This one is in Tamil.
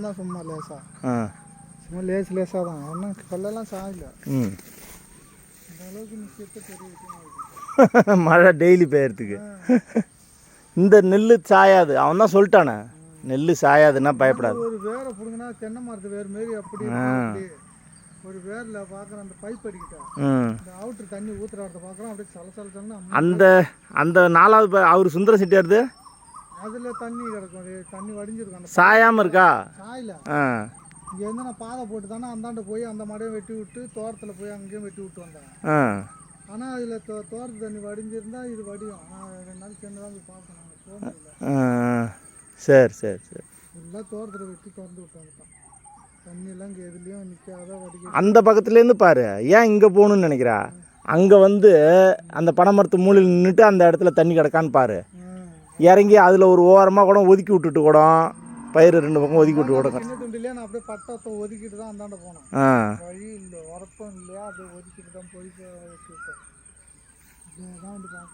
தான் சும்மா லேசாக சும்மா லேசாக தான் ஒன்றும் கல்லெல்லாம் சாயல இந்த அளவுக்கு நிற்கிறது பெரிய விஷயம். மழை டெய்லி பெய்யறதுக்கு இந்த நெல் சாயாது. அவன் தான் சொல்லிட்டானே நெல் சாயாதுன்னா பயப்படாது. ஒரு வேரை பிடுங்கினா தென்னை மரத்து வேறு மாரி அப்படி ஒரு வேரில் பார்க்குறேன் அந்த பைப் அடிக்கிட்டேன் இந்த அவுட்ரு தண்ணி ஊற்றுறாட்ட பார்க்குறோம் அப்படியே சலசலன்னு அந்த அந்த 4வது அவர் சுந்தர செட்டியாருது அதில் தண்ணி கிடக்கும் தண்ணி வடிஞ்சிருக்கும் அந்த சாயாமல் இருக்கா சாயில இங்கேருந்து நான் பாதை போட்டு தானே அந்தாண்ட போய் அந்த மடையை வெட்டி விட்டு தோட்டத்தில் போய் அங்கேயும் வெட்டி விட்டு வந்தேன். ஆனால் அதில் தோட்டத்து தண்ணி வடிஞ்சிருந்தா இது வடியும். ஆனால் 2 நாள் சேர்ந்து தான் போய் பார்க்கணும் போக முடியல. சரி சரி சரி ஃபுல்லாக தோட்டத்தில் வெட்டி திறந்து விட்டு வந்துட்டான். தண்ணியெல்லாம் இங்கே எதுலேயும் நிற்காத வடிக்க. அந்த பக்கத்துலேருந்து பாரு. ஏன் இங்கே போகணுன்னு நினைக்கிறா? அங்கே வந்து அந்த பனைமரத்து மூலையில் நின்றுட்டு அந்த இடத்துல தண்ணி கிடக்கான்னு பாரு. இறங்கி அதில் ஒரு ஓரமாக கூட ஒதுக்கி விட்டுட்டு கூட பயிர் 2 பக்கம் ஒதுக்கி விட்டு கூட சின்ன துண்டிலே நான் அப்படியே பட்டத்தை ஒதுக்கிட்டு தான் அந்தாண்ட போனேன். வழி இல்லை உரப்பம் இல்லையா அப்படியே ஒதுக்கிட்டு தான் போய் வச்சு விட்டேன். இதான் வந்து பார்க்க